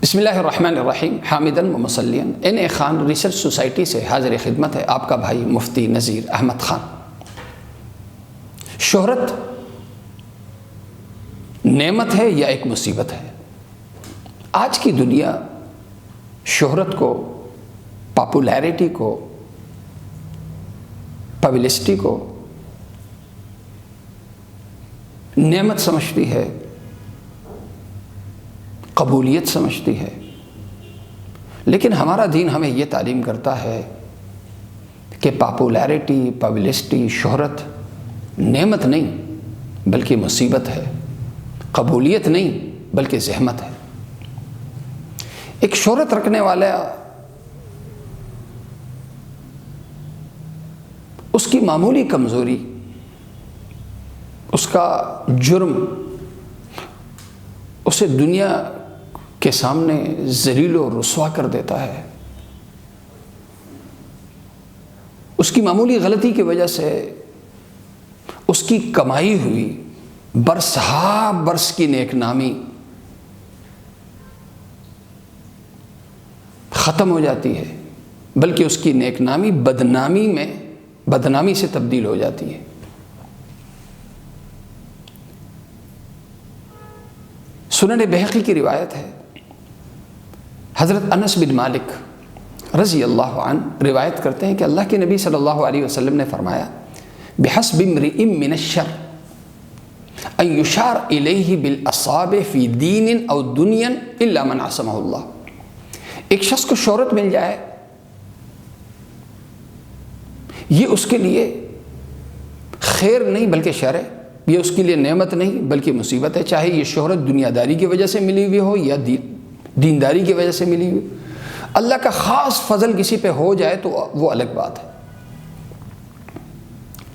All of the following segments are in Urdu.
بسم اللہ الرحمن الرحیم حامدن و مسلین این اے خان ریسرچ سوسائٹی سے حاضر خدمت ہے آپ کا بھائی مفتی نذیر احمد خان۔ شہرت نعمت ہے یا ایک مصیبت ہے؟ آج کی دنیا شہرت کو، پاپولیرٹی کو، پبلسٹی کو نعمت سمجھتی ہے، قبولیت سمجھتی ہے، لیکن ہمارا دین ہمیں یہ تعلیم کرتا ہے کہ پاپولیرٹی، پبلسٹی، شہرت نعمت نہیں بلکہ مصیبت ہے، قبولیت نہیں بلکہ زحمت ہے۔ ایک شہرت رکھنے والا اس کی معمولی کمزوری، اس کا جرم اسے دنیا کے سامنے ذلیل و رسوا کر دیتا ہے۔ اس کی معمولی غلطی کی وجہ سے اس کی کمائی ہوئی برس ہا برس کی نیک نامی ختم ہو جاتی ہے، بلکہ اس کی نیک نامی بدنامی سے تبدیل ہو جاتی ہے۔ سنن بہقی کی روایت ہے، حضرت انس بن مالک رضی اللہ عنہ روایت کرتے ہیں کہ اللہ کے نبی صلی اللہ علیہ وسلم نے فرمایا بحسب امرئ من الشر ان یشار الیہ بالاصابع فی دین او دنیا الا من عصمہ اللہ۔ ایک شخص کو شہرت مل جائے، یہ اس کے لیے خیر نہیں بلکہ شر ہے، یہ اس کے لیے نعمت نہیں بلکہ مصیبت ہے، چاہے یہ شہرت دنیا داری کی وجہ سے ملی ہوئی ہو یا دینداری کی وجہ سے ملی ہوئی۔ اللہ کا خاص فضل کسی پہ ہو جائے تو وہ الگ بات ہے،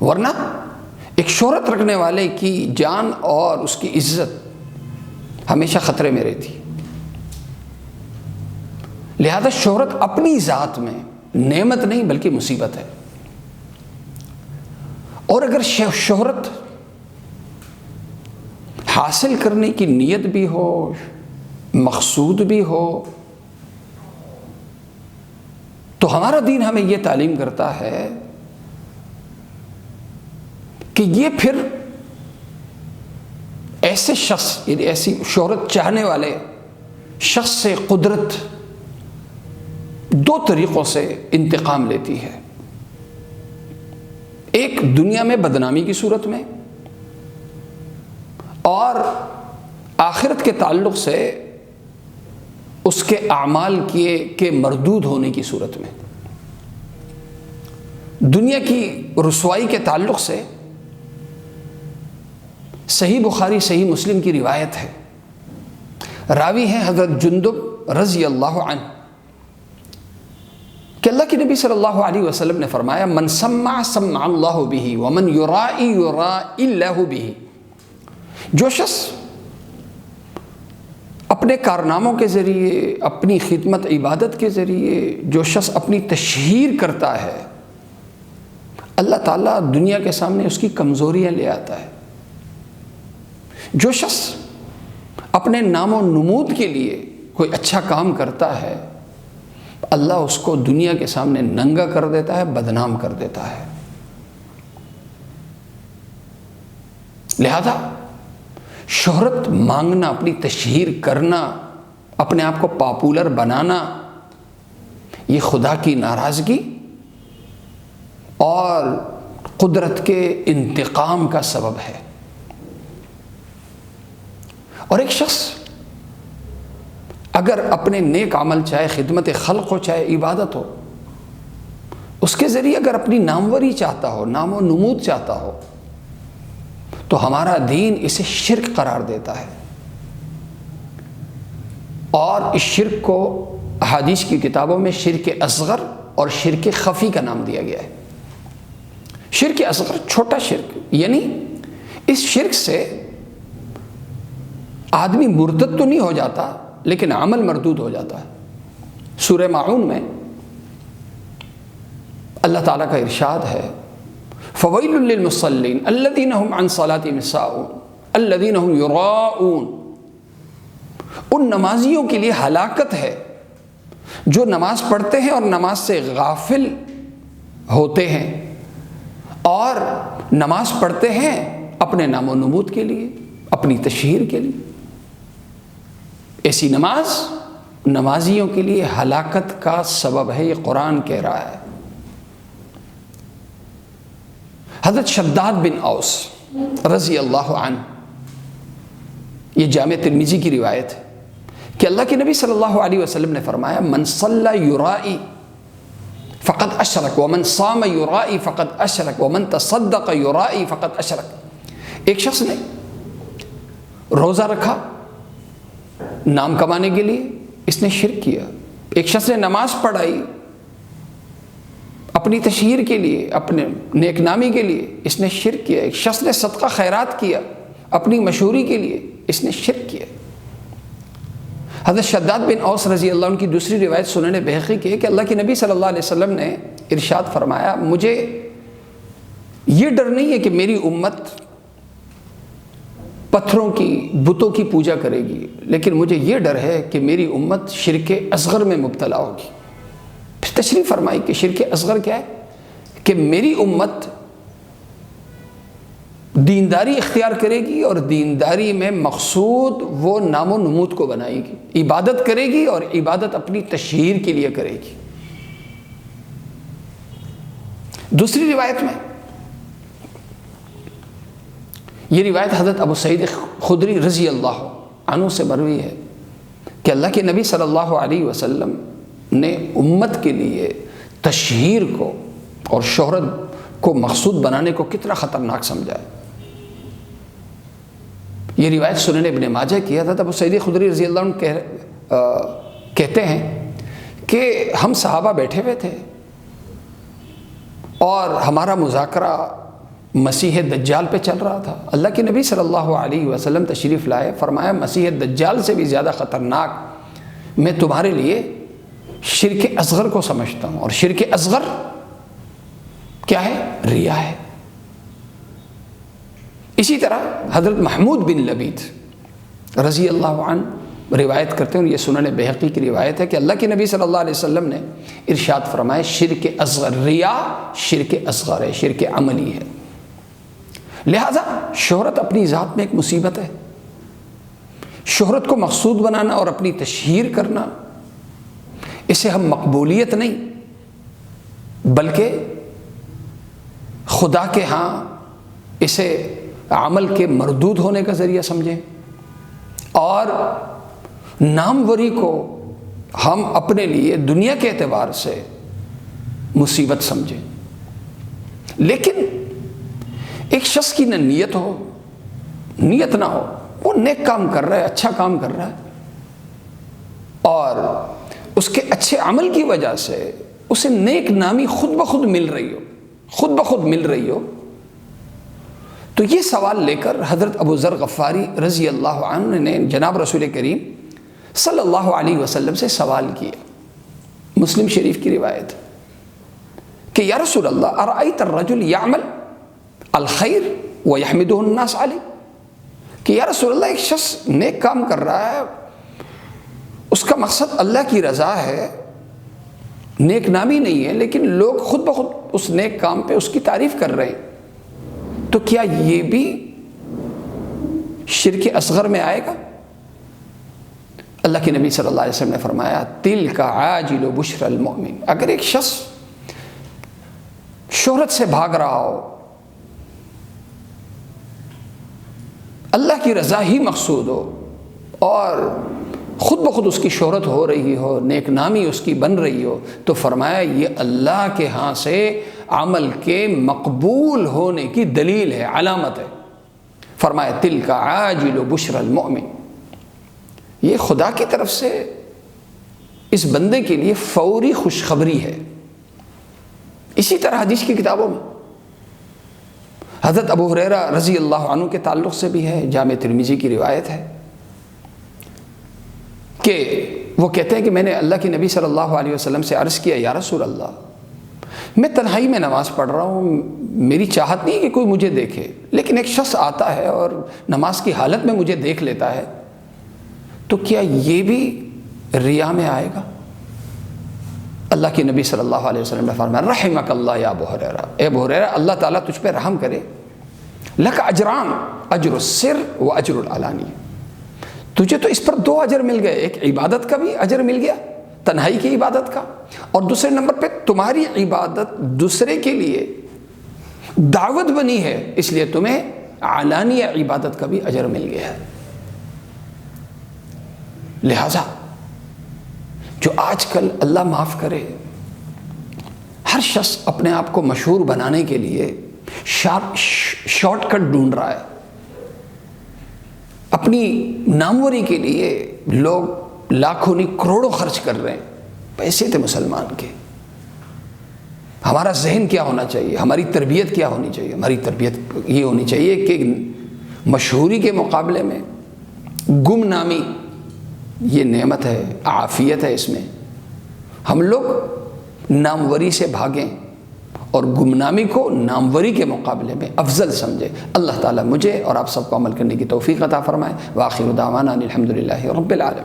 ورنہ ایک شہرت رکھنے والے کی جان اور اس کی عزت ہمیشہ خطرے میں رہتی ہے۔ لہذا شہرت اپنی ذات میں نعمت نہیں بلکہ مصیبت ہے، اور اگر شہرت حاصل کرنے کی نیت بھی ہو، مقصود بھی ہو، تو ہمارا دین ہمیں یہ تعلیم کرتا ہے کہ یہ پھر ایسے شخص، یعنی ایسی شہرت چاہنے والے شخص سے قدرت دو طریقوں سے انتقام لیتی ہے۔ ایک دنیا میں بدنامی کی صورت میں، اور آخرت کے تعلق سے اس کے اعمال کے مردود ہونے کی صورت میں۔ دنیا کی رسوائی کے تعلق سے صحیح بخاری صحیح مسلم کی روایت ہے، راوی ہیں حضرت جندب رضی اللہ عنہ کہ اللہ کے نبی صلی اللہ علیہ وسلم نے فرمایا من سمع سمع اللہ بہ ومن یرائی یرائی اللہ بہ۔ جو شخص اپنے کارناموں کے ذریعے، اپنی خدمت عبادت کے ذریعے جو شخص اپنی تشہیر کرتا ہے، اللہ تعالیٰ دنیا کے سامنے اس کی کمزوریاں لے آتا ہے۔ جو شخص اپنے نام و نمود کے لیے کوئی اچھا کام کرتا ہے، اللہ اس کو دنیا کے سامنے ننگا کر دیتا ہے، بدنام کر دیتا ہے۔ لہذا شہرت مانگنا، اپنی تشہیر کرنا، اپنے آپ کو پاپولر بنانا، یہ خدا کی ناراضگی اور قدرت کے انتقام کا سبب ہے۔ اور ایک شخص اگر اپنے نیک عمل، چاہے خدمت خلق ہو چاہے عبادت ہو، اس کے ذریعے اگر اپنی ناموری چاہتا ہو، نام و نمود چاہتا ہو، تو ہمارا دین اسے شرک قرار دیتا ہے، اور اس شرک کو احادیث کی کتابوں میں شرک اصغر اور شرک خفی کا نام دیا گیا ہے۔ شرک اصغر چھوٹا شرک، یعنی اس شرک سے آدمی مرتد تو نہیں ہو جاتا لیکن عمل مردود ہو جاتا ہے۔ سورہ ماعون میں اللہ تعالیٰ کا ارشاد ہے فویل للمصلین الذین هم عن صلاتهم ساہون الذین هم یراؤون۔ ان نمازیوں کے لیے ہلاکت ہے جو نماز پڑھتے ہیں اور نماز سے غافل ہوتے ہیں اور نماز پڑھتے ہیں اپنے نام و نمود کے لیے، اپنی تشہیر کے لیے۔ ایسی نماز نمازیوں کے لیے ہلاکت کا سبب ہے، یہ قرآن کہہ رہا ہے۔ حضرت شداد بن اوس رضی اللہ عنہ، یہ جامع ترمذی کی روایت ہے کہ اللہ کے نبی صلی اللہ علیہ وسلم نے فرمایا، من صلی یرائی فقد اشرک ومن صام یرائی فقد اشرک ومن تصدق یرائی فقد اشرک۔ ایک شخص نے روزہ رکھا نام کمانے کے لیے، اس نے شرک کیا۔ ایک شخص نے نماز پڑھائی اپنی تشہیر کے لیے، اپنے نیک نامی کے لیے، اس نے شرک کیا۔ ایک شخص نے صدقہ خیرات کیا اپنی مشہوری کے لیے، اس نے شرک کیا۔ حضرت شداد بن اوس رضی اللہ عنہ کی دوسری روایت سنن بہقی کی ہے کہ اللہ کے نبی صلی اللہ علیہ وسلم نے ارشاد فرمایا، مجھے یہ ڈر نہیں ہے کہ میری امت پتھروں کی، بتوں کی پوجا کرے گی، لیکن مجھے یہ ڈر ہے کہ میری امت شرک اصغر میں مبتلا ہوگی۔ پھر تشریح فرمائی کہ شرک اصغر کیا ہے؟ کہ میری امت دینداری اختیار کرے گی اور دینداری میں مقصود وہ نام و نمود کو بنائے گی، عبادت کرے گی اور عبادت اپنی تشہیر کے لیے کرے گی۔ دوسری روایت میں، یہ روایت حضرت ابو سعید خدری رضی اللہ عنہ سے مروی ہے کہ اللہ کے نبی صلی اللہ علیہ وسلم نے امت کے لیے تشہیر کو اور شہرت کو مقصود بنانے کو کتنا خطرناک سمجھا ہے۔ یہ روایت سنن ابن ماجہ کی ہے۔ حضرت ابو سعید خدری رضی اللہ عنہ کہتے ہیں کہ ہم صحابہ بیٹھے ہوئے تھے اور ہمارا مذاکرہ مسیح دجال پہ چل رہا تھا۔ اللہ کے نبی صلی اللہ علیہ وسلم تشریف لائے، فرمایا مسیح دجال سے بھی زیادہ خطرناک میں تمہارے لیے شرک اصغر کو سمجھتا ہوں، اور شرک اصغر کیا ہے؟ ریا ہے۔ اسی طرح حضرت محمود بن لبید رضی اللہ عنہ روایت کرتے ہیں، اور یہ سنن بہقی کی روایت ہے کہ اللہ کے نبی صلی اللہ علیہ وسلم نے ارشاد فرمایا، شرک اصغر، ریا شرک اصغر ہے، شرک عملی ہے۔ لہذا شہرت اپنی ذات میں ایک مصیبت ہے۔ شہرت کو مقصود بنانا اور اپنی تشہیر کرنا، اسے ہم مقبولیت نہیں بلکہ خدا کے ہاں اسے عمل کے مردود ہونے کا ذریعہ سمجھیں، اور ناموری کو ہم اپنے لیے دنیا کے اعتبار سے مصیبت سمجھیں۔ لیکن ایک شخص کی نہ نیت ہو، نیت نہ ہو، وہ نیک کام کر رہا ہے، اچھا کام کر رہا ہے، اور اس کے اچھے عمل کی وجہ سے اسے نیک نامی خود بخود مل رہی ہو، تو یہ سوال لے کر حضرت ابو ذر غفاری رضی اللہ عنہ نے جناب رسول کریم صلی اللہ علیہ وسلم سے سوال کیا۔ مسلم شریف کی روایت کہ یا رسول اللہ ارأیت الرجل یعمل الخیر ویحمدہ الناس علیہ، کہ یا رسول اللہ ایک شخص نیک کام کر رہا ہے، اس کا مقصد اللہ کی رضا ہے، نیک نامی نہیں ہے، لیکن لوگ خود بخود اس نیک کام پہ اس کی تعریف کر رہے ہیں، تو کیا یہ بھی شرک اصغر میں آئے گا؟ اللہ کے نبی صلی اللہ علیہ وسلم نے فرمایا، تلک عاجل بشر المؤمن، اگر ایک شخص شہرت سے بھاگ رہا ہو، اللہ کی رضا ہی مقصود ہو، اور خود بخود اس کی شہرت ہو رہی ہو، نیک نامی اس کی بن رہی ہو، تو فرمایا یہ اللہ کے ہاں سے عمل کے مقبول ہونے کی دلیل ہے، علامت ہے۔ فرمایا تلک عاجل بشر المؤمن، یہ خدا کی طرف سے اس بندے کے لیے فوری خوشخبری ہے۔ اسی طرح حدیث کی کتابوں میں حضرت ابو ہریرہ رضی اللہ عنہ کے تعلق سے بھی ہے، جامع ترمذی کی روایت ہے کہ وہ کہتے ہیں کہ میں نے اللہ کے نبی صلی اللہ علیہ وسلم سے عرض کیا، یا رسول اللہ میں تنہائی میں نماز پڑھ رہا ہوں، میری چاہت نہیں کہ کوئی مجھے دیکھے، لیکن ایک شخص آتا ہے اور نماز کی حالت میں مجھے دیکھ لیتا ہے، تو کیا یہ بھی ریا میں آئے گا؟ اللہ کے نبی صلی اللہ علیہ وسلم نے فرمایا رحمک اللہ یا ابو ہریرہ، اے ابو ہریرہ اللہ تعالیٰ تجھ پہ رحم کرے، لک اجران، اجر السر و اجر العلانی، تجھے تو اس پر 2 اجر مل گئے، ایک عبادت کا بھی اجر مل گیا، تنہائی کی عبادت کا، اور دوسرے نمبر پہ تمہاری عبادت دوسرے کے لیے دعوت بنی ہے، اس لیے تمہیں علانیہ عبادت کا بھی اجر مل گیا ہے۔ لہذا جو آج کل اللہ معاف کرے ہر شخص اپنے آپ کو مشہور بنانے کے لیے شارٹ کٹ ڈھونڈ رہا ہے، اپنی ناموری کے لیے لوگ لاکھوں نہیں کروڑوں خرچ کر رہے ہیں، پیسے تھے مسلمان کے۔ ہمارا ذہن کیا ہونا چاہیے، ہماری تربیت کیا ہونی چاہیے؟ ہماری تربیت یہ ہونی چاہیے کہ مشہوری کے مقابلے میں گمنامی یہ نعمت ہے، عافیت ہے، اس میں ہم لوگ ناموری سے بھاگیں اور گمنامی کو ناموری کے مقابلے میں افضل سمجھیں۔ اللہ تعالیٰ مجھے اور آپ سب کو عمل کرنے کی توفیق عطا فرمائے۔ وآخر دعوانا الحمدللہ رب العالمین۔